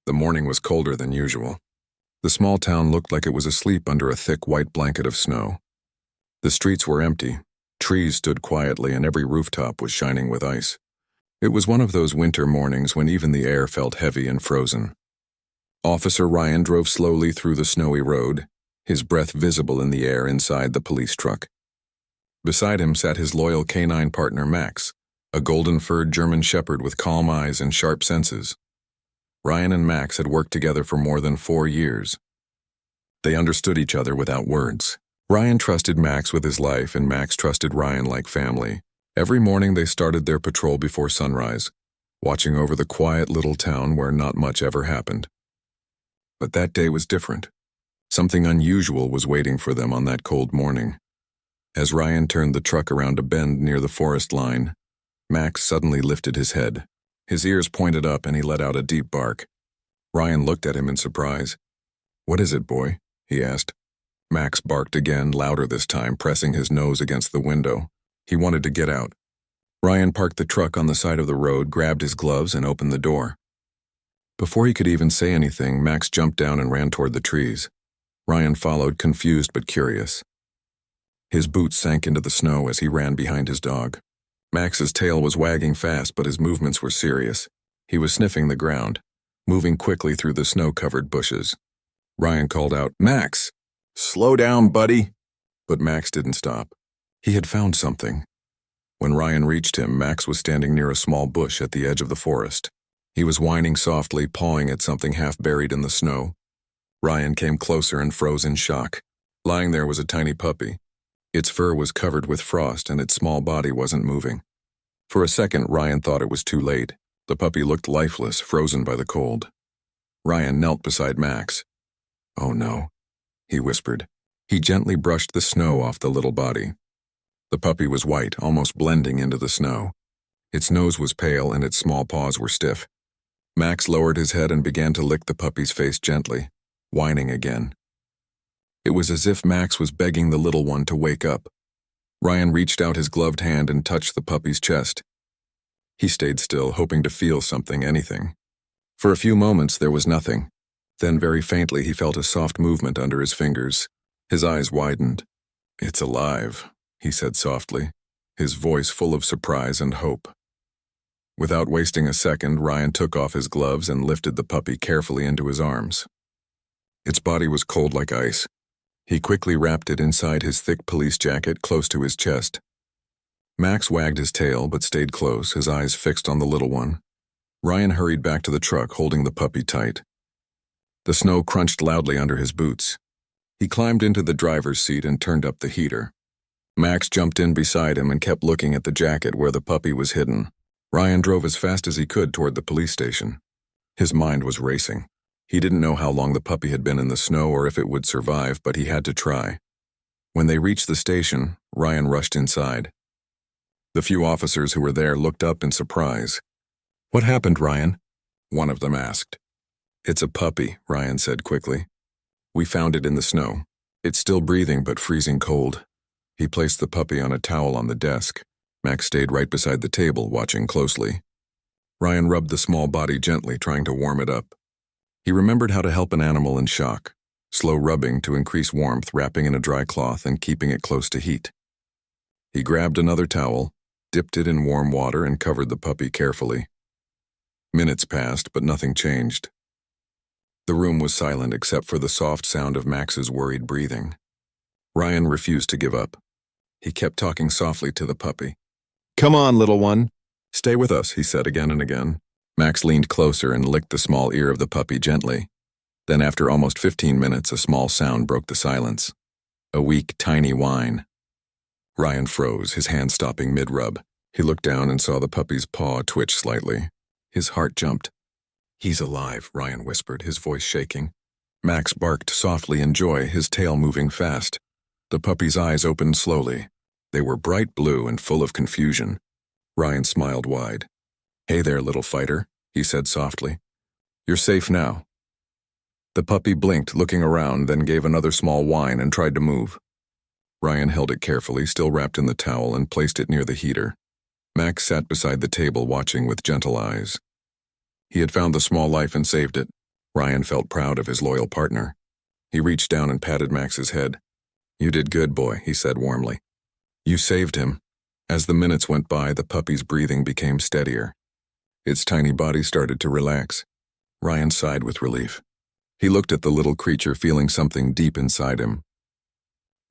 The morning was colder than usual. The small town looked like it was asleep under a thick white blanket of snow. The streets were empty, trees stood quietly, and every rooftop was shining with ice. It was one of those winter mornings when even the air felt heavy and frozen. Officer Ryan drove slowly through the snowy road, his breath visible in the air inside the police truck. Beside him sat his loyal canine partner Max, a golden-furred German shepherd with calm eyes and sharp senses. Ryan and Max had worked together for more than 4 years. They understood each other without words. Ryan trusted Max with his life, and Max trusted Ryan like family. Every morning they started their patrol before sunrise, watching over the quiet little town where not much ever happened. But that day was different. Something unusual was waiting for them on that cold morning. As Ryan turned the truck around a bend near the forest line, Max suddenly lifted his head. His ears pointed up and he let out a deep bark. Ryan looked at him in surprise. "What is it, boy?" he asked. Max barked again, louder this time, pressing his nose against the window. He wanted to get out. Ryan parked the truck on the side of the road, grabbed his gloves, and opened the door. Before he could even say anything, Max jumped down and ran toward the trees. Ryan followed, confused but curious. His boots sank into the snow as he ran behind his dog. Max's tail was wagging fast, but his movements were serious. He was sniffing the ground, moving quickly through the snow-covered bushes. Ryan called out, "Max! Slow down, buddy!" But Max didn't stop. He had found something. When Ryan reached him, Max was standing near a small bush at the edge of the forest. He was whining softly, pawing at something half buried in the snow. Ryan came closer and froze in shock. Lying there was a tiny puppy. Its fur was covered with frost and its small body wasn't moving. For a second, Ryan thought it was too late. The puppy looked lifeless, frozen by the cold. Ryan knelt beside Max. "Oh no," he whispered. He gently brushed the snow off the little body. The puppy was white, almost blending into the snow. Its nose was pale and its small paws were stiff. Max lowered his head and began to lick the puppy's face gently, whining again. It was as if Max was begging the little one to wake up. Ryan reached out his gloved hand and touched the puppy's chest. He stayed still, hoping to feel something, anything. For a few moments there was nothing. Then very faintly he felt a soft movement under his fingers. His eyes widened. "It's alive," he said softly, his voice full of surprise and hope. Without wasting a second, Ryan took off his gloves and lifted the puppy carefully into his arms. Its body was cold like ice. He quickly wrapped it inside his thick police jacket close to his chest. Max wagged his tail but stayed close, his eyes fixed on the little one. Ryan hurried back to the truck, holding the puppy tight. The snow crunched loudly under his boots. He climbed into the driver's seat and turned up the heater. Max jumped in beside him and kept looking at the jacket where the puppy was hidden. Ryan drove as fast as he could toward the police station. His mind was racing. He didn't know how long the puppy had been in the snow or if it would survive, but he had to try. When they reached the station, Ryan rushed inside. The few officers who were there looked up in surprise. "What happened, Ryan?" one of them asked. "It's a puppy," Ryan said quickly. "We found it in the snow. It's still breathing but freezing cold." He placed the puppy on a towel on the desk. Max stayed right beside the table, watching closely. Ryan rubbed the small body gently, trying to warm it up. He remembered how to help an animal in shock. Slow rubbing to increase warmth, wrapping in a dry cloth and keeping it close to heat. He grabbed another towel, dipped it in warm water, and covered the puppy carefully. Minutes passed, but nothing changed. The room was silent except for the soft sound of Max's worried breathing. Ryan refused to give up. He kept talking softly to the puppy. "Come on, little one. Stay with us," he said again and again. Max leaned closer and licked the small ear of the puppy gently. Then after almost 15 minutes, a small sound broke the silence. A weak, tiny whine. Ryan froze, his hand stopping mid-rub. He looked down and saw the puppy's paw twitch slightly. His heart jumped. "He's alive," Ryan whispered, his voice shaking. Max barked softly in joy, his tail moving fast. The puppy's eyes opened slowly. They were bright blue and full of confusion. Ryan smiled wide. "Hey there, little fighter," he said softly. "You're safe now." The puppy blinked, looking around, then gave another small whine and tried to move. Ryan held it carefully, still wrapped in the towel, and placed it near the heater. Max sat beside the table, watching with gentle eyes. He had found the small life and saved it. Ryan felt proud of his loyal partner. He reached down and patted Max's head. "You did good, boy," he said warmly. "You saved him." As the minutes went by, the puppy's breathing became steadier. Its tiny body started to relax. Ryan sighed with relief. He looked at the little creature, feeling something deep inside him.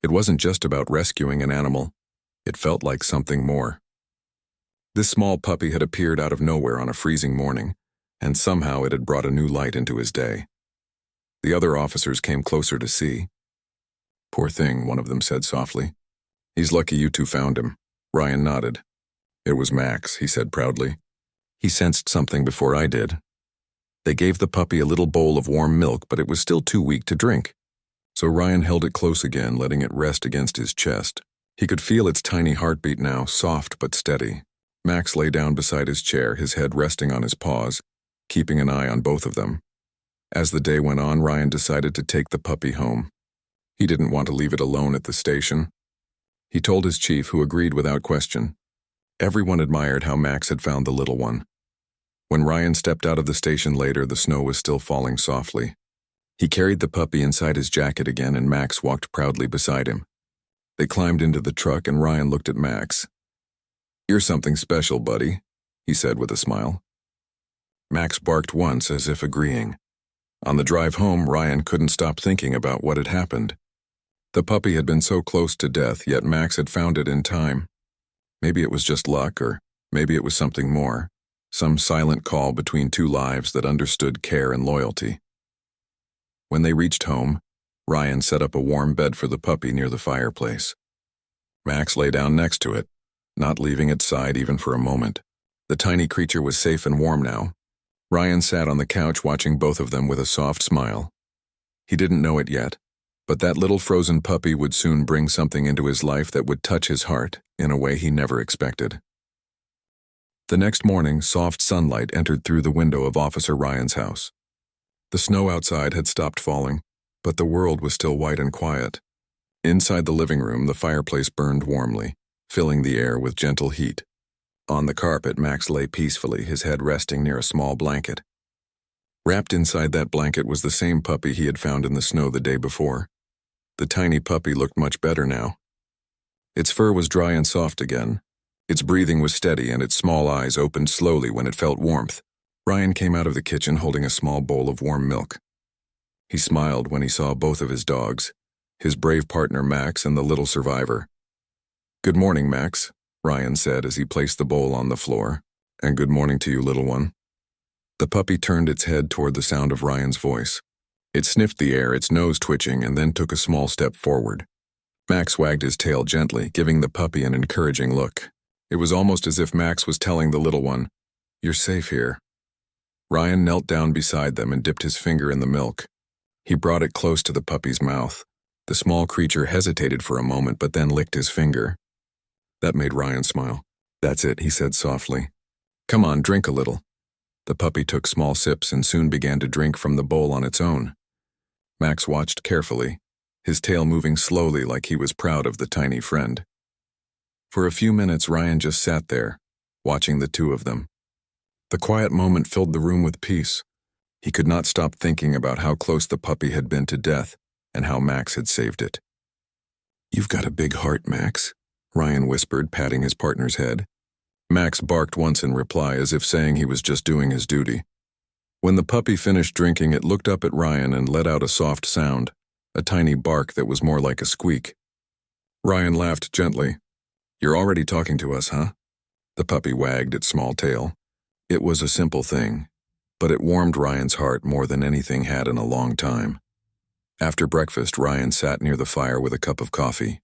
It wasn't just about rescuing an animal. It felt like something more. This small puppy had appeared out of nowhere on a freezing morning, and somehow it had brought a new light into his day. The other officers came closer to see. "Poor thing," one of them said softly. "He's lucky you two found him." Ryan nodded. "It was Max," he said proudly. "He sensed something before I did." They gave the puppy a little bowl of warm milk, but it was still too weak to drink. So Ryan held it close again, letting it rest against his chest. He could feel its tiny heartbeat now, soft but steady. Max lay down beside his chair, his head resting on his paws, keeping an eye on both of them. As the day went on, Ryan decided to take the puppy home. He didn't want to leave it alone at the station. He told his chief, who agreed without question. Everyone admired how Max had found the little one. When Ryan stepped out of the station later, the snow was still falling softly. He carried the puppy inside his jacket again, and Max walked proudly beside him. They climbed into the truck, and Ryan looked at Max. "You're something special, buddy," he said with a smile. Max barked once, as if agreeing. On the drive home, Ryan couldn't stop thinking about what had happened. The puppy had been so close to death, yet Max had found it in time. Maybe it was just luck, or maybe it was something more, some silent call between two lives that understood care and loyalty. When they reached home, Ryan set up a warm bed for the puppy near the fireplace. Max lay down next to it, not leaving its side even for a moment. The tiny creature was safe and warm now. Ryan sat on the couch watching both of them with a soft smile. He didn't know it yet, but that little frozen puppy would soon bring something into his life that would touch his heart in a way he never expected. The next morning, soft sunlight entered through the window of Officer Ryan's house. The snow outside had stopped falling, but the world was still white and quiet. Inside the living room, the fireplace burned warmly, filling the air with gentle heat. On the carpet, Max lay peacefully, his head resting near a small blanket. Wrapped inside that blanket was the same puppy he had found in the snow the day before. The tiny puppy looked much better now. Its fur was dry and soft again. Its breathing was steady, and its small eyes opened slowly when it felt warmth. Ryan came out of the kitchen holding a small bowl of warm milk. He smiled when he saw both of his dogs, his brave partner Max and the little survivor. "Good morning, Max," Ryan said as he placed the bowl on the floor. "And good morning to you, little one." The puppy turned its head toward the sound of Ryan's voice. It sniffed the air, its nose twitching, and then took a small step forward. Max wagged his tail gently, giving the puppy an encouraging look. It was almost as if Max was telling the little one, "You're safe here." Ryan knelt down beside them and dipped his finger in the milk. He brought it close to the puppy's mouth. The small creature hesitated for a moment, but then licked his finger. That made Ryan smile. "That's it," he said softly. "Come on, drink a little." The puppy took small sips and soon began to drink from the bowl on its own. Max watched carefully, his tail moving slowly like he was proud of the tiny friend. For a few minutes, Ryan just sat there, watching the two of them. The quiet moment filled the room with peace. He could not stop thinking about how close the puppy had been to death and how Max had saved it. "You've got a big heart, Max," Ryan whispered, patting his partner's head. Max barked once in reply, as if saying he was just doing his duty. When the puppy finished drinking, it looked up at Ryan and let out a soft sound, a tiny bark that was more like a squeak. Ryan laughed gently. "You're already talking to us, huh?" The puppy wagged its small tail. It was a simple thing, but it warmed Ryan's heart more than anything had in a long time. After breakfast, Ryan sat near the fire with a cup of coffee.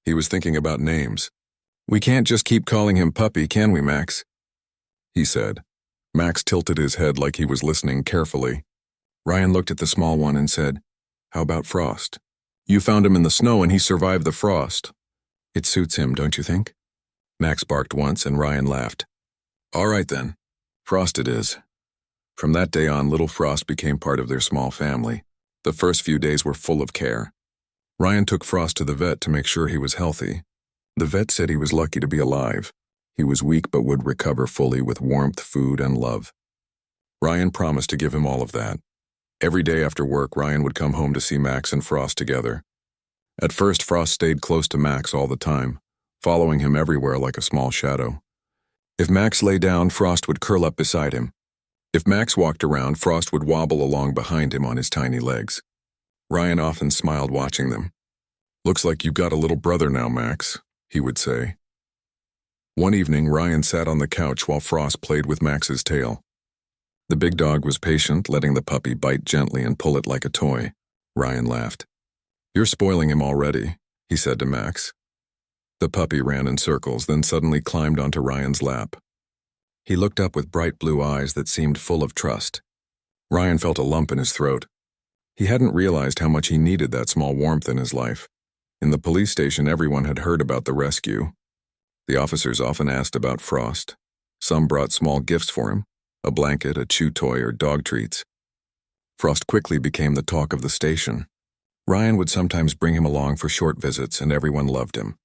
He was thinking about names. "We can't just keep calling him Puppy, can we, Max?" he said. Max tilted his head like he was listening carefully. Ryan looked at the small one and said, "How about Frost? You found him in the snow and he survived the frost. It suits him, don't you think?" Max barked once and Ryan laughed. "All right then, Frost it is." From that day on, little Frost became part of their small family. The first few days were full of care. Ryan took Frost to the vet to make sure he was healthy. The vet said he was lucky to be alive. He was weak but would recover fully with warmth, food, and love. Ryan promised to give him all of that. Every day after work, Ryan would come home to see Max and Frost together. At first, Frost stayed close to Max all the time, following him everywhere like a small shadow. If Max lay down, Frost would curl up beside him. If Max walked around, Frost would wobble along behind him on his tiny legs. Ryan often smiled watching them. "Looks like you've got a little brother now, Max," he would say. One evening, Ryan sat on the couch while Frost played with Max's tail. The big dog was patient, letting the puppy bite gently and pull it like a toy. Ryan laughed. "You're spoiling him already," he said to Max. The puppy ran in circles, then suddenly climbed onto Ryan's lap. He looked up with bright blue eyes that seemed full of trust. Ryan felt a lump in his throat. He hadn't realized how much he needed that small warmth in his life. In the police station, everyone had heard about the rescue. The officers often asked about Frost. Some brought small gifts for him, a blanket, a chew toy, or dog treats. Frost quickly became the talk of the station. Ryan would sometimes bring him along for short visits, and everyone loved him.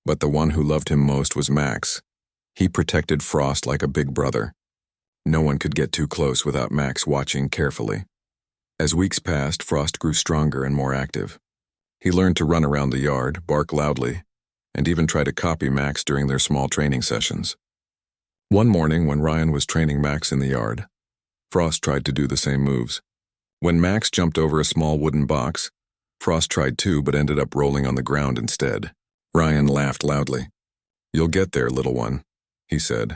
But the one who loved him most was Max. He protected Frost like a big brother. No one could get too close without Max watching carefully. As weeks passed, Frost grew stronger and more active. He learned to run around the yard, bark loudly, and even try to copy Max during their small training sessions. One morning, when Ryan was training Max in the yard, Frost tried to do the same moves. When Max jumped over a small wooden box, Frost tried too but ended up rolling on the ground instead. Ryan laughed loudly. "You'll get there, little one," he said,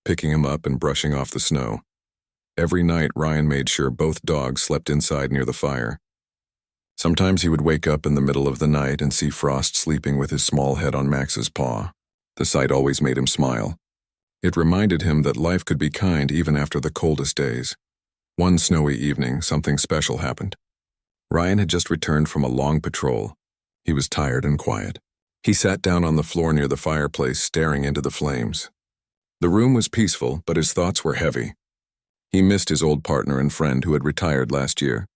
picking him up and brushing off the snow. Every night, Ryan made sure both dogs slept inside near the fire. Sometimes he would wake up in the middle of the night and see Frost sleeping with his small head on Max's paw. The sight always made him smile. It reminded him that life could be kind even after the coldest days. One snowy evening, something special happened. Ryan had just returned from a long patrol. He was tired and quiet. He sat down on the floor near the fireplace, staring into the flames. The room was peaceful, but his thoughts were heavy. He missed his old partner and friend who had retired last year.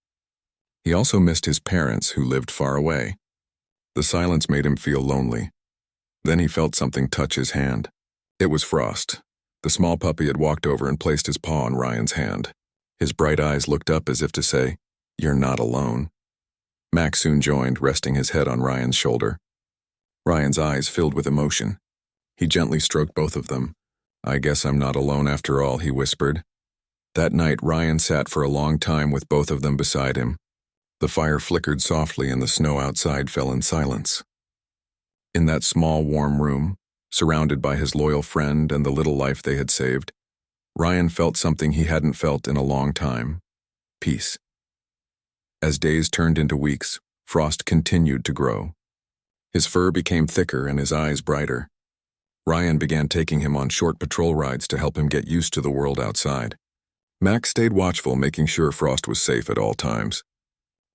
He also missed his parents who lived far away. The silence made him feel lonely. Then he felt something touch his hand. It was Frost. The small puppy had walked over and placed his paw on Ryan's hand. His bright eyes looked up as if to say, "You're not alone." Max soon joined, resting his head on Ryan's shoulder. Ryan's eyes filled with emotion. He gently stroked both of them. "I guess I'm not alone after all," he whispered. That night, Ryan sat for a long time with both of them beside him. The fire flickered softly and the snow outside fell in silence. In that small, warm room, surrounded by his loyal friend and the little life they had saved, Ryan felt something he hadn't felt in a long time: peace. As days turned into weeks, Frost continued to grow. His fur became thicker and his eyes brighter. Ryan began taking him on short patrol rides to help him get used to the world outside. Max stayed watchful, making sure Frost was safe at all times.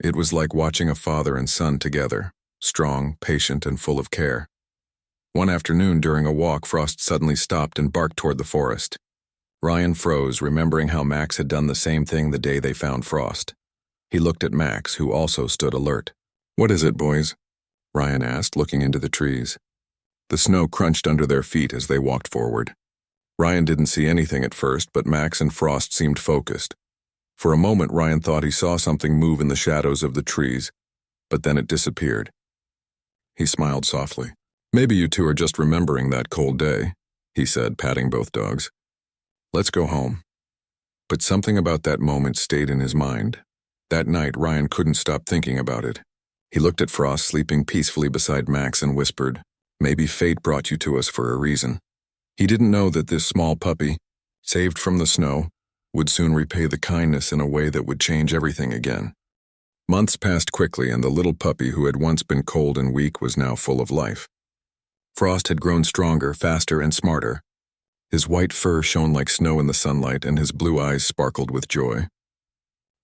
It was like watching a father and son together, strong, patient, and full of care. One afternoon during a walk, Frost suddenly stopped and barked toward the forest. Ryan froze, remembering how Max had done the same thing the day they found Frost. He looked at Max, who also stood alert. "What is it, boys?" Ryan asked, looking into the trees. The snow crunched under their feet as they walked forward. Ryan didn't see anything at first, but Max and Frost seemed focused. For a moment, Ryan thought he saw something move in the shadows of the trees, but then it disappeared. He smiled softly. "Maybe you two are just remembering that cold day," he said, patting both dogs. "Let's go home." But something about that moment stayed in his mind. That night, Ryan couldn't stop thinking about it. He looked at Frost sleeping peacefully beside Max and whispered, "Maybe fate brought you to us for a reason." He didn't know that this small puppy, saved from the snow, would soon repay the kindness in a way that would change everything again. Months passed quickly, and the little puppy who had once been cold and weak was now full of life. Frost had grown stronger, faster, and smarter. His white fur shone like snow in the sunlight, and his blue eyes sparkled with joy.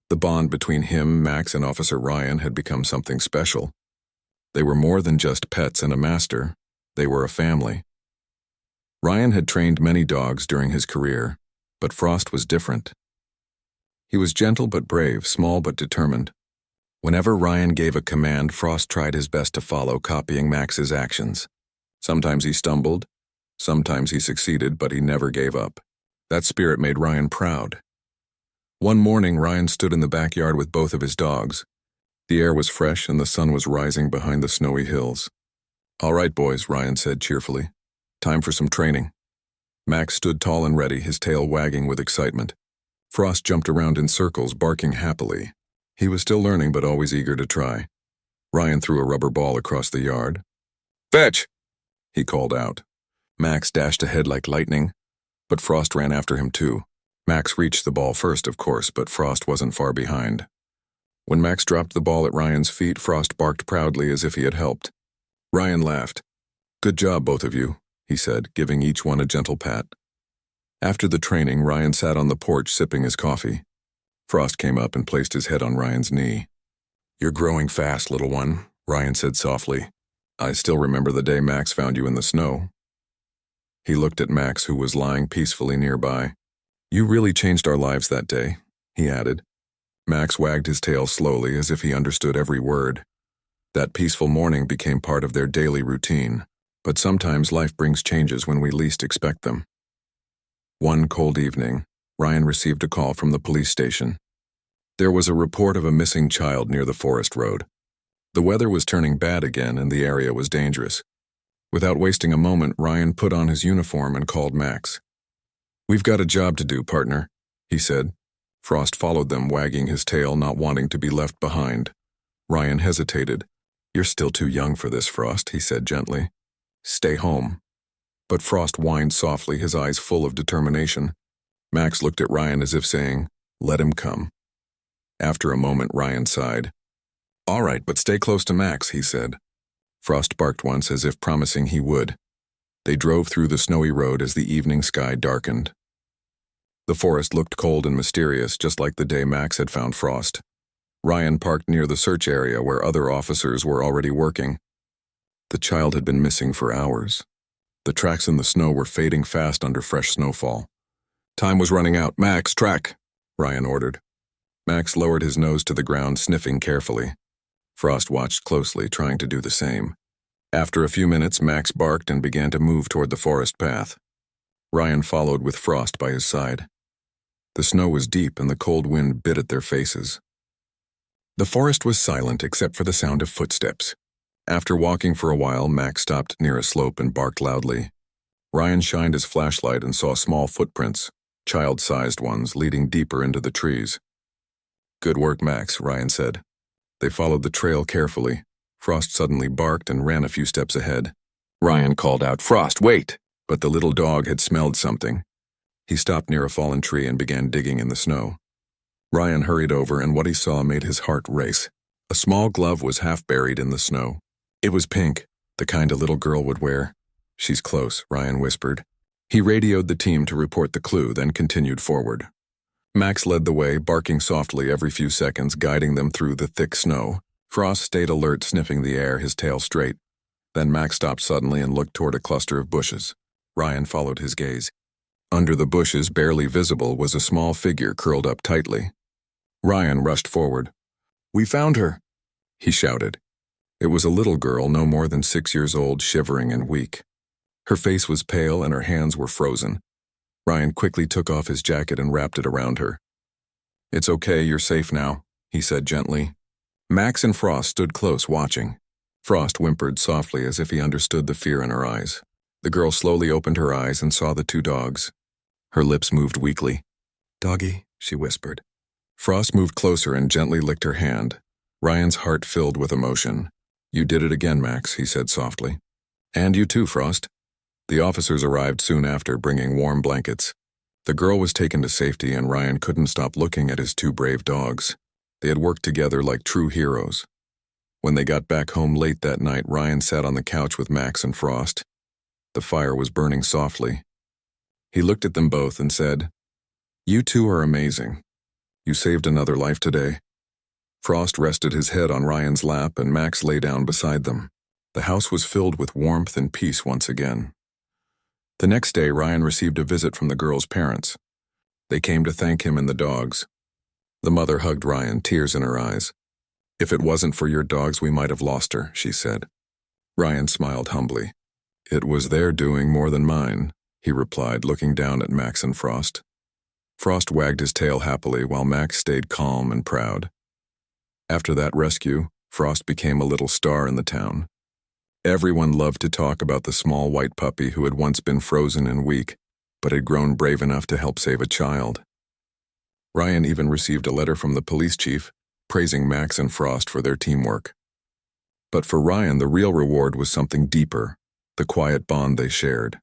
The bond between him, Max, and Officer Ryan had become something special. They were more than just pets and a master. They were a family. Ryan had trained many dogs during his career, but Frost was different. He was gentle but brave, small but determined. Whenever Ryan gave a command, Frost tried his best to follow, copying Max's actions. Sometimes he stumbled, sometimes he succeeded, but he never gave up. That spirit made Ryan proud. One morning, Ryan stood in the backyard with both of his dogs. The air was fresh and the sun was rising behind the snowy hills. "All right, boys," Ryan said cheerfully. "Time for some training." Max stood tall and ready, his tail wagging with excitement. Frost jumped around in circles, barking happily. He was still learning, but always eager to try. Ryan threw a rubber ball across the yard. "Fetch!" he called out. Max dashed ahead like lightning, but Frost ran after him too. Max reached the ball first, of course, but Frost wasn't far behind. When Max dropped the ball at Ryan's feet, Frost barked proudly as if he had helped. Ryan laughed. "Good job, both of you," he said, giving each one a gentle pat. After the training, Ryan sat on the porch sipping his coffee. Frost came up and placed his head on Ryan's knee. "You're growing fast, little one," Ryan said softly. "I still remember the day Max found you in the snow." He looked at Max, who was lying peacefully nearby. "You really changed our lives that day," he added. Max wagged his tail slowly as if he understood every word. That peaceful morning became part of their daily routine, but sometimes life brings changes when we least expect them. One cold evening, Ryan received a call from the police station. There was a report of a missing child near the forest road. The weather was turning bad again and the area was dangerous. Without wasting a moment, Ryan put on his uniform and called Max. "We've got a job to do, partner," he said. Frost followed them, wagging his tail, not wanting to be left behind. Ryan hesitated. "You're still too young for this, Frost," he said gently. "Stay home." But Frost whined softly, his eyes full of determination. Max looked at Ryan as if saying, "Let him come." After a moment, Ryan sighed. "All right, but stay close to Max," he said. Frost barked once as if promising he would. They drove through the snowy road as the evening sky darkened. The forest looked cold and mysterious, just like the day Max had found Frost. Ryan parked near the search area where other officers were already working. The child had been missing for hours. The tracks in the snow were fading fast under fresh snowfall. Time was running out. "Max, track!" Ryan ordered. Max lowered his nose to the ground, sniffing carefully. Frost watched closely, trying to do the same. After a few minutes, Max barked and began to move toward the forest path. Ryan followed with Frost by his side. The snow was deep and the cold wind bit at their faces. The forest was silent except for the sound of footsteps. After walking for a while, Max stopped near a slope and barked loudly. Ryan shined his flashlight and saw small footprints, child-sized ones, leading deeper into the trees. "Good work, Max," Ryan said. They followed the trail carefully. Frost suddenly barked and ran a few steps ahead. Ryan called out, "Frost, wait!" But the little dog had smelled something. He stopped near a fallen tree and began digging in the snow. Ryan hurried over, and what he saw made his heart race. A small glove was half buried in the snow. It was pink, the kind a little girl would wear. "She's close," Ryan whispered. He radioed the team to report the clue, then continued forward. Max led the way, barking softly every few seconds, guiding them through the thick snow. Frost stayed alert, sniffing the air, his tail straight. Then Max stopped suddenly and looked toward a cluster of bushes. Ryan followed his gaze. Under the bushes, barely visible, was a small figure curled up tightly. Ryan rushed forward. "We found her!" he shouted. It was a little girl, no more than 6 years old, shivering and weak. Her face was pale and her hands were frozen. Ryan quickly took off his jacket and wrapped it around her. "It's okay, you're safe now," he said gently. Max and Frost stood close, watching. Frost whimpered softly as if he understood the fear in her eyes. The girl slowly opened her eyes and saw the two dogs. Her lips moved weakly. "Doggy," she whispered. Frost moved closer and gently licked her hand. Ryan's heart filled with emotion. "You did it again, Max," he said softly. "And you too, Frost." The officers arrived soon after, bringing warm blankets. The girl was taken to safety, and Ryan couldn't stop looking at his two brave dogs. They had worked together like true heroes. When they got back home late that night, Ryan sat on the couch with Max and Frost. The fire was burning softly. He looked at them both and said, "You two are amazing. You saved another life today." Frost rested his head on Ryan's lap and Max lay down beside them. The house was filled with warmth and peace once again. The next day, Ryan received a visit from the girl's parents. They came to thank him and the dogs. The mother hugged Ryan, tears in her eyes. "If it wasn't for your dogs, we might have lost her," she said. Ryan smiled humbly. "It was their doing more than mine," he replied, looking down at Max and Frost. Frost wagged his tail happily while Max stayed calm and proud. After that rescue, Frost became a little star in the town. Everyone loved to talk about the small white puppy who had once been frozen and weak, but had grown brave enough to help save a child. Ryan even received a letter from the police chief, praising Max and Frost for their teamwork. But for Ryan, the real reward was something deeper, the quiet bond they shared.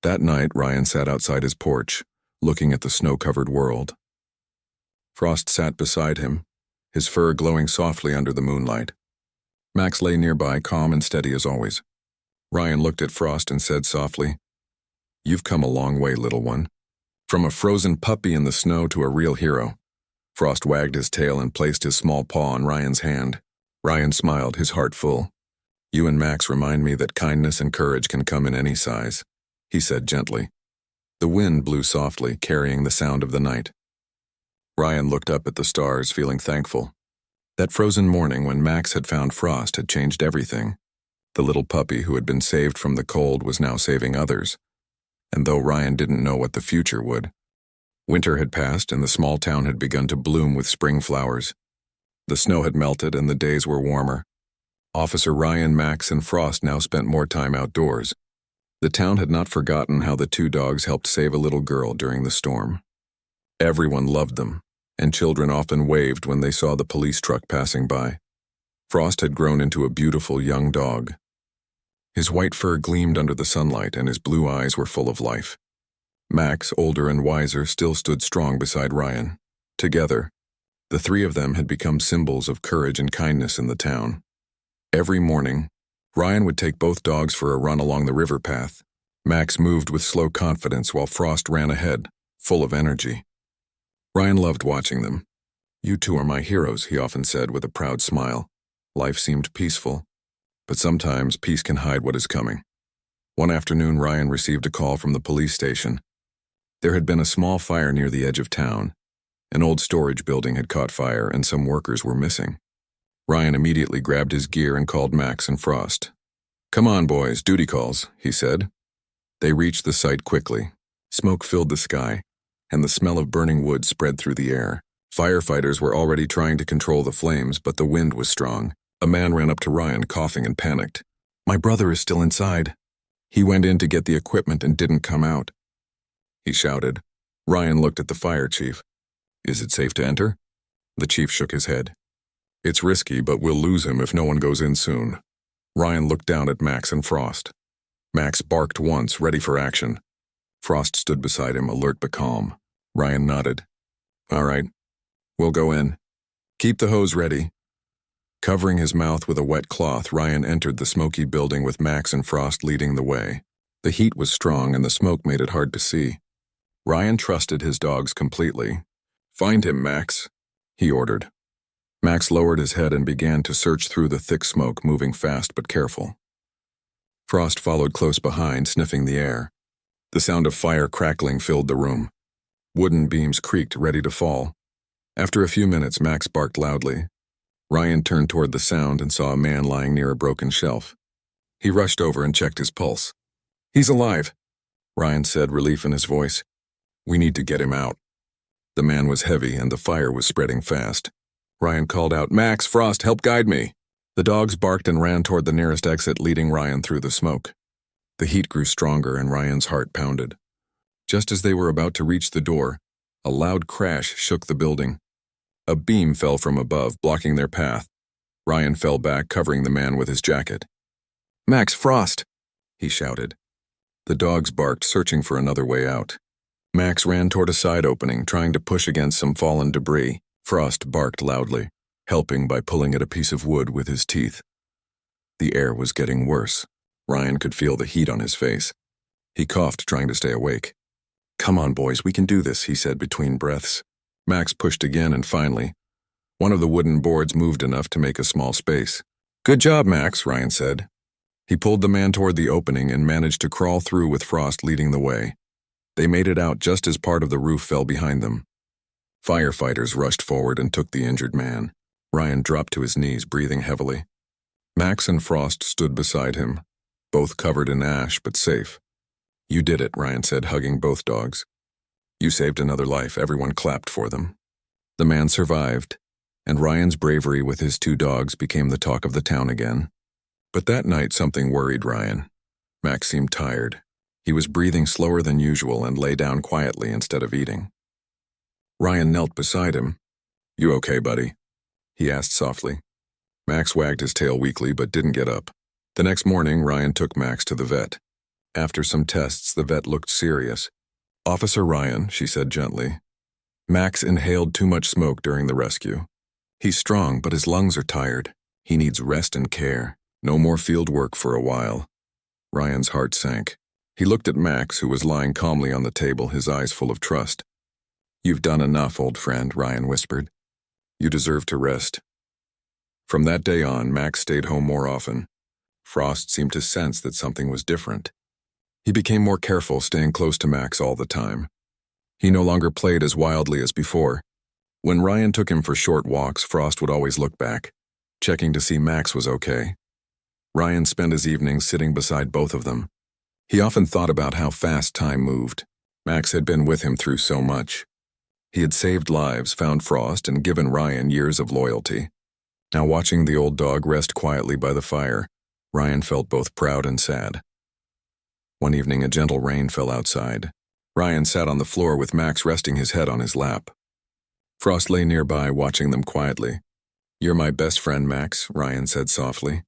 That night, Ryan sat outside his porch, looking at the snow-covered world. Frost sat beside him, his fur glowing softly under the moonlight. Max lay nearby, calm and steady as always. Ryan looked at Frost and said softly, "You've come a long way, little one. From a frozen puppy in the snow to a real hero." Frost wagged his tail and placed his small paw on Ryan's hand. Ryan smiled, his heart full. "You and Max remind me that kindness and courage can come in any size," he said gently. The wind blew softly, carrying the sound of the night. Ryan looked up at the stars, feeling thankful. That frozen morning when Max had found Frost had changed everything. The little puppy who had been saved from the cold was now saving others. And though Ryan didn't know what the future would, winter had passed and the small town had begun to bloom with spring flowers. The snow had melted and the days were warmer. Officer Ryan, Max, and Frost now spent more time outdoors. The town had not forgotten how the two dogs helped save a little girl during the storm. Everyone loved them, and children often waved when they saw the police truck passing by. Frost had grown into a beautiful young dog. His white fur gleamed under the sunlight and his blue eyes were full of life. Max, older and wiser, still stood strong beside Ryan. Together, the three of them had become symbols of courage and kindness in the town. Every morning, Ryan would take both dogs for a run along the river path. Max moved with slow confidence while Frost ran ahead, full of energy. Ryan loved watching them. "You two are my heroes," he often said with a proud smile. Life seemed peaceful, but sometimes peace can hide what is coming. One afternoon, Ryan received a call from the police station. There had been a small fire near the edge of town. An old storage building had caught fire and some workers were missing. Ryan immediately grabbed his gear and called Max and Frost. "Come on, boys, duty calls," he said. They reached the site quickly. Smoke filled the sky, and the smell of burning wood spread through the air. Firefighters were already trying to control the flames, but the wind was strong. A man ran up to Ryan, coughing and panicked. "My brother is still inside. He went in to get the equipment and didn't come out," he shouted. Ryan looked at the fire chief. "Is it safe to enter?" The chief shook his head. "It's risky, but we'll lose him if no one goes in soon." Ryan looked down at Max and Frost. Max barked once, ready for action. Frost stood beside him, alert but calm. Ryan nodded. "All right, we'll go in. Keep the hose ready." Covering his mouth with a wet cloth, Ryan entered the smoky building with Max and Frost leading the way. The heat was strong and the smoke made it hard to see. Ryan trusted his dogs completely. "Find him, Max," he ordered. Max lowered his head and began to search through the thick smoke, moving fast but careful. Frost followed close behind, sniffing the air. The sound of fire crackling filled the room. Wooden beams creaked, ready to fall. After a few minutes, Max barked loudly. Ryan turned toward the sound and saw a man lying near a broken shelf. He rushed over and checked his pulse. "He's alive," Ryan said, relief in his voice. "We need to get him out." The man was heavy and the fire was spreading fast. Ryan called out, "Max, Frost, help guide me." The dogs barked and ran toward the nearest exit, leading Ryan through the smoke. The heat grew stronger and Ryan's heart pounded. Just as they were about to reach the door, a loud crash shook the building. A beam fell from above, blocking their path. Ryan fell back, covering the man with his jacket. "Max, Frost!" he shouted. The dogs barked, searching for another way out. Max ran toward a side opening, trying to push against some fallen debris. Frost barked loudly, helping by pulling at a piece of wood with his teeth. The air was getting worse. Ryan could feel the heat on his face. He coughed, trying to stay awake. "Come on, boys, we can do this," he said between breaths. Max pushed again and finally, one of the wooden boards moved enough to make a small space. "Good job, Max," Ryan said. He pulled the man toward the opening and managed to crawl through with Frost leading the way. They made it out just as part of the roof fell behind them. Firefighters rushed forward and took the injured man. Ryan dropped to his knees, breathing heavily. Max and Frost stood beside him, both covered in ash but safe. "You did it," Ryan said, hugging both dogs. You saved another life. Everyone clapped for them. The man survived, and Ryan's bravery with his 2 dogs became the talk of the town again. But that night something worried Ryan. Max seemed tired. He was breathing slower than usual and lay down quietly instead of eating. Ryan knelt beside him. "You okay, buddy?" he asked softly. Max wagged his tail weakly but didn't get up. The next morning, Ryan took Max to the vet. After some tests, the vet looked serious. "Officer Ryan," she said gently. "Max inhaled too much smoke during the rescue. He's strong, but his lungs are tired. He needs rest and care. No more field work for a while." Ryan's heart sank. He looked at Max, who was lying calmly on the table, his eyes full of trust. "You've done enough, old friend," Ryan whispered. "You deserve to rest." From that day on, Max stayed home more often. Frost seemed to sense that something was different. He became more careful, staying close to Max all the time. He no longer played as wildly as before. When Ryan took him for short walks, Frost would always look back, checking to see Max was okay. Ryan spent his evenings sitting beside both of them. He often thought about how fast time moved. Max had been with him through so much. He had saved lives, found Frost, and given Ryan years of loyalty. Now watching the old dog rest quietly by the fire, Ryan felt both proud and sad. One evening, a gentle rain fell outside. Ryan sat on the floor with Max resting his head on his lap. Frost lay nearby, watching them quietly. "You're my best friend, Max," Ryan said softly.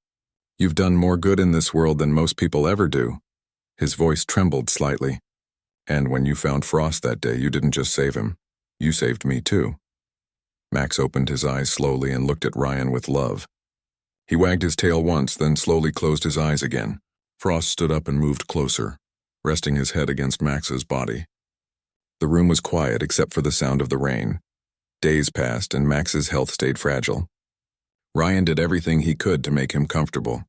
"You've done more good in this world than most people ever do." His voice trembled slightly. "And when you found Frost that day, you didn't just save him. You saved me too." Max opened his eyes slowly and looked at Ryan with love. He wagged his tail once, then slowly closed his eyes again. Frost stood up and moved closer, resting his head against Max's body. The room was quiet except for the sound of the rain. Days passed and Max's health stayed fragile. Ryan did everything he could to make him comfortable.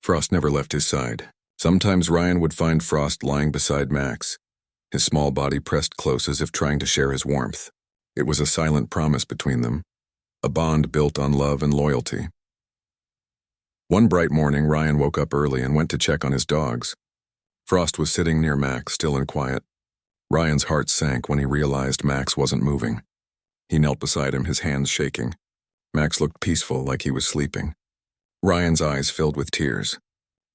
Frost never left his side. Sometimes Ryan would find Frost lying beside Max, his small body pressed close as if trying to share his warmth. It was a silent promise between them, a bond built on love and loyalty. One bright morning, Ryan woke up early and went to check on his dogs. Frost was sitting near Max, still and quiet. Ryan's heart sank when he realized Max wasn't moving. He knelt beside him, his hands shaking. Max looked peaceful, like he was sleeping. Ryan's eyes filled with tears.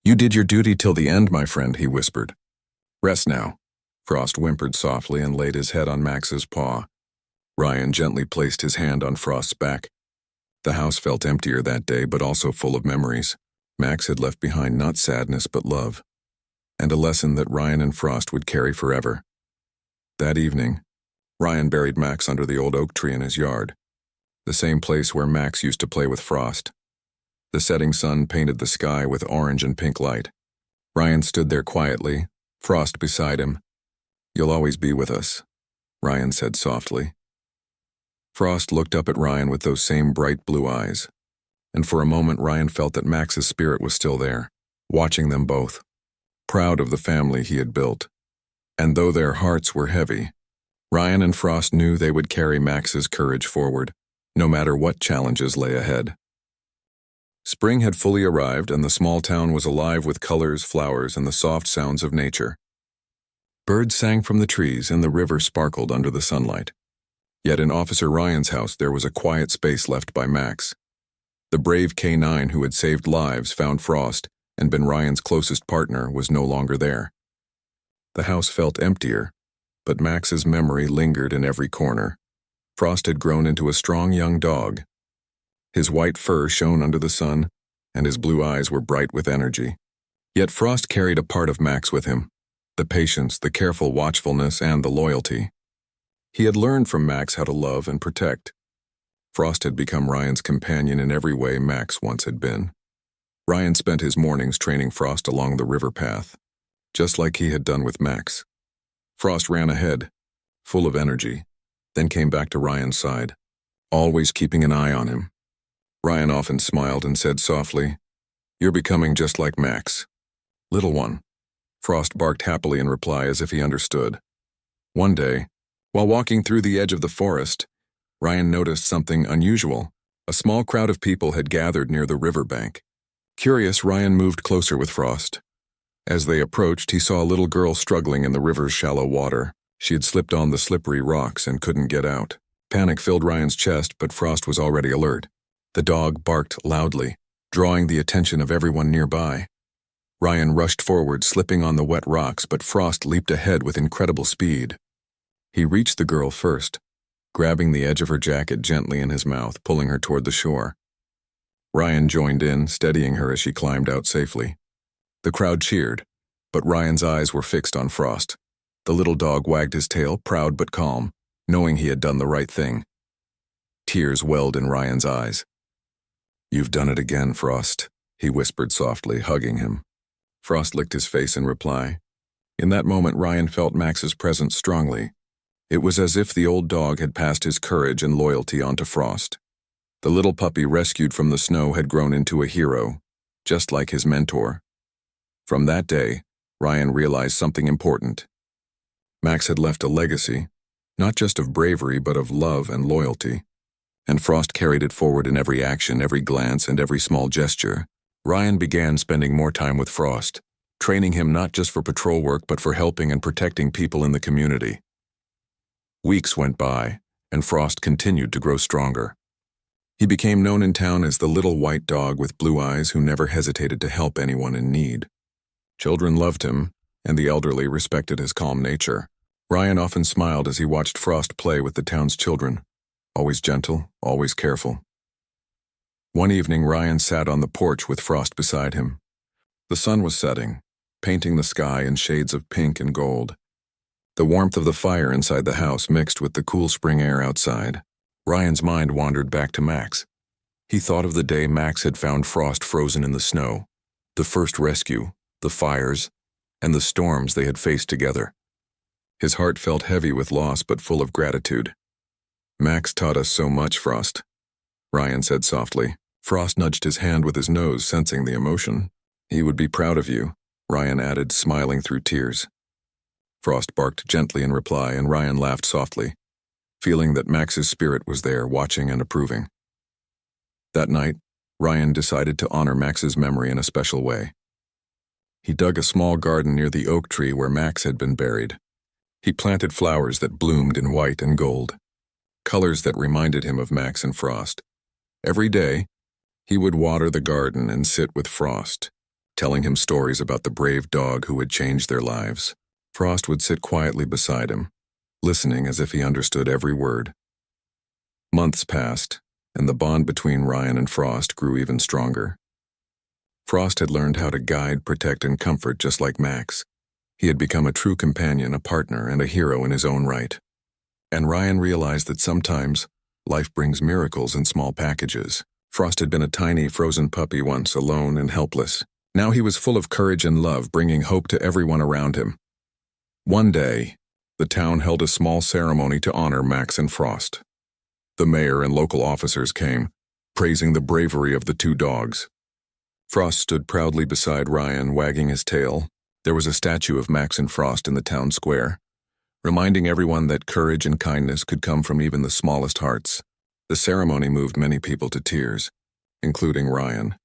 "You did your duty till the end, my friend," he whispered. "Rest now." Frost whimpered softly and laid his head on Max's paw. Ryan gently placed his hand on Frost's back. The house felt emptier that day, but also full of memories. Max had left behind not sadness, but love, and a lesson that Ryan and Frost would carry forever. That evening, Ryan buried Max under the old oak tree in his yard, the same place where Max used to play with Frost. The setting sun painted the sky with orange and pink light. Ryan stood there quietly, Frost beside him. "You'll always be with us," Ryan said softly. Frost looked up at Ryan with those same bright blue eyes, and for a moment Ryan felt that Max's spirit was still there, watching them both, proud of the family he had built. And though their hearts were heavy, Ryan and Frost knew they would carry Max's courage forward, no matter what challenges lay ahead. Spring had fully arrived, and the small town was alive with colors, flowers, and the soft sounds of nature. Birds sang from the trees, and the river sparkled under the sunlight. Yet in Officer Ryan's house there was a quiet space left by Max. The brave K9 who had saved lives, found Frost, and been Ryan's closest partner was no longer there. The house felt emptier, but Max's memory lingered in every corner. Frost had grown into a strong young dog. His white fur shone under the sun, and his blue eyes were bright with energy. Yet Frost carried a part of Max with him, the patience, the careful watchfulness, and the loyalty. He had learned from Max how to love and protect. Frost had become Ryan's companion in every way Max once had been. Ryan spent his mornings training Frost along the river path, just like he had done with Max. Frost ran ahead, full of energy, then came back to Ryan's side, always keeping an eye on him. Ryan often smiled and said softly, "You're becoming just like Max." "Little one." Frost barked happily in reply as if he understood. One day, while walking through the edge of the forest, Ryan noticed something unusual. A small crowd of people had gathered near the riverbank. Curious, Ryan moved closer with Frost. As they approached, he saw a little girl struggling in the river's shallow water, She had slipped on the slippery rocks and couldn't get out. Panic filled Ryan's chest, but Frost was already alert. The dog barked loudly, drawing the attention of everyone nearby. Ryan rushed forward, slipping on the wet rocks, but Frost leaped ahead with incredible speed. He reached the girl first, grabbing the edge of her jacket gently in his mouth, pulling her toward the shore. Ryan joined in, steadying her as she climbed out safely. The crowd cheered, but Ryan's eyes were fixed on Frost. The little dog wagged his tail, proud but calm, knowing he had done the right thing. Tears welled in Ryan's eyes. "You've done it again, Frost," he whispered softly, hugging him. Frost licked his face in reply. In that moment, Ryan felt Max's presence strongly. It was as if the old dog had passed his courage and loyalty onto Frost. The little puppy rescued from the snow had grown into a hero, just like his mentor. From that day, Ryan realized something important. Max had left a legacy, not just of bravery but of love and loyalty. And Frost carried it forward in every action, every glance, and every small gesture. Ryan began spending more time with Frost, training him not just for patrol work but for helping and protecting people in the community. Weeks went by, and Frost continued to grow stronger. He became known in town as the little white dog with blue eyes who never hesitated to help anyone in need. Children loved him, and the elderly respected his calm nature. Ryan often smiled as he watched Frost play with the town's children, always gentle, always careful. One evening, Ryan sat on the porch with Frost beside him. The sun was setting, painting the sky in shades of pink and gold. The warmth of the fire inside the house mixed with the cool spring air outside. Ryan's mind wandered back to Max. He thought of the day Max had found Frost frozen in the snow, the first rescue, the fires, and the storms they had faced together. His heart felt heavy with loss but full of gratitude. "Max taught us so much, Frost," Ryan said softly. Frost nudged his hand with his nose, sensing the emotion. "He would be proud of you," Ryan added, smiling through tears. Frost barked gently in reply, and Ryan laughed softly, feeling that Max's spirit was there, watching and approving. That night, Ryan decided to honor Max's memory in a special way. He dug a small garden near the oak tree where Max had been buried. He planted flowers that bloomed in white and gold, colors that reminded him of Max and Frost. Every day, he would water the garden and sit with Frost, telling him stories about the brave dog who had changed their lives. Frost would sit quietly beside him, listening as if he understood every word. Months passed, and the bond between Ryan and Frost grew even stronger. Frost had learned how to guide, protect, and comfort just like Max. He had become a true companion, a partner, and a hero in his own right. And Ryan realized that sometimes life brings miracles in small packages. Frost had been a tiny, frozen puppy once, alone and helpless. Now he was full of courage and love, bringing hope to everyone around him. One day, the town held a small ceremony to honor Max and Frost. The mayor and local officers came, praising the bravery of the two dogs. Frost stood proudly beside Ryan, wagging his tail. There was a statue of Max and Frost in the town square, reminding everyone that courage and kindness could come from even the smallest hearts. The ceremony moved many people to tears, including Ryan.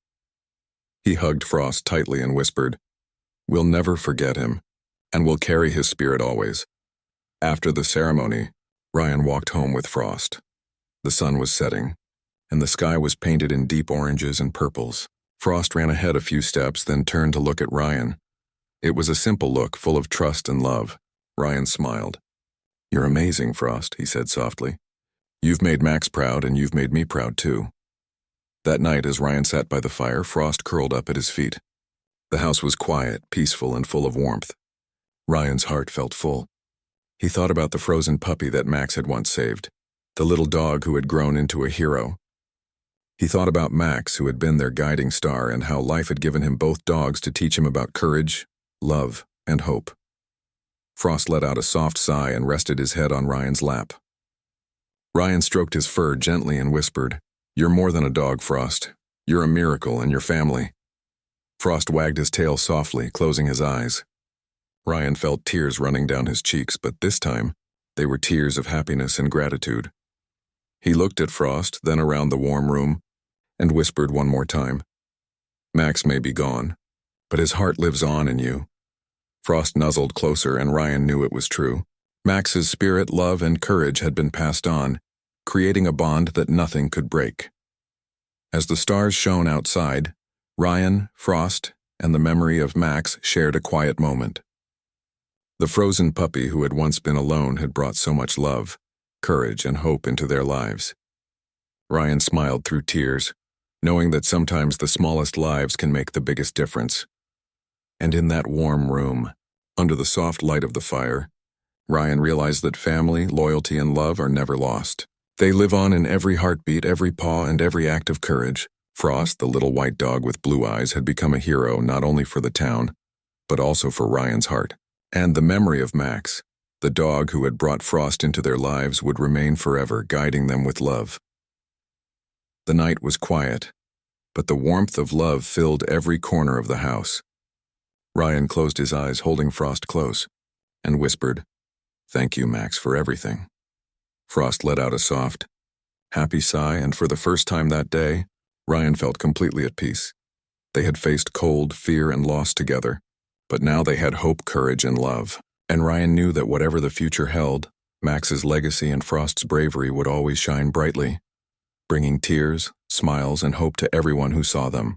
He hugged Frost tightly and whispered, "We'll never forget him, and we'll carry his spirit always." After the ceremony, Ryan walked home with Frost. The sun was setting, and the sky was painted in deep oranges and purples. Frost ran ahead a few steps, then turned to look at Ryan. It was a simple look, full of trust and love. Ryan smiled. "You're amazing, Frost," he said softly. "You've made Max proud, and you've made me proud too." That night, as Ryan sat by the fire, Frost curled up at his feet. The house was quiet, peaceful, and full of warmth. Ryan's heart felt full. He thought about the frozen puppy that Max had once saved, the little dog who had grown into a hero. He thought about Max, who had been their guiding star, and how life had given him both dogs to teach him about courage, love, and hope. Frost let out a soft sigh and rested his head on Ryan's lap. Ryan stroked his fur gently and whispered, "You're more than a dog, Frost. You're a miracle and your family." Frost wagged his tail softly, closing his eyes. Ryan felt tears running down his cheeks, but this time, they were tears of happiness and gratitude. He looked at Frost, then around the warm room, and whispered one more time, "Max may be gone, but his heart lives on in you." Frost nuzzled closer, and Ryan knew it was true. Max's spirit, love, and courage had been passed on, creating a bond that nothing could break. As the stars shone outside, Ryan, Frost, and the memory of Max shared a quiet moment. The frozen puppy who had once been alone had brought so much love, courage, and hope into their lives. Ryan smiled through tears, knowing that sometimes the smallest lives can make the biggest difference. And in that warm room, under the soft light of the fire, Ryan realized that family, loyalty, and love are never lost. They live on in every heartbeat, every paw, and every act of courage. Frost, the little white dog with blue eyes, had become a hero not only for the town, but also for Ryan's heart. And the memory of Max, the dog who had brought Frost into their lives, would remain forever, guiding them with love. The night was quiet, but the warmth of love filled every corner of the house. Ryan closed his eyes, holding Frost close, and whispered, "Thank you, Max, for everything." Frost let out a soft, happy sigh, and for the first time that day, Ryan felt completely at peace. They had faced cold, fear, and loss together, but now they had hope, courage, and love. And Ryan knew that whatever the future held, Max's legacy and Frost's bravery would always shine brightly, bringing tears, smiles, and hope to everyone who saw them.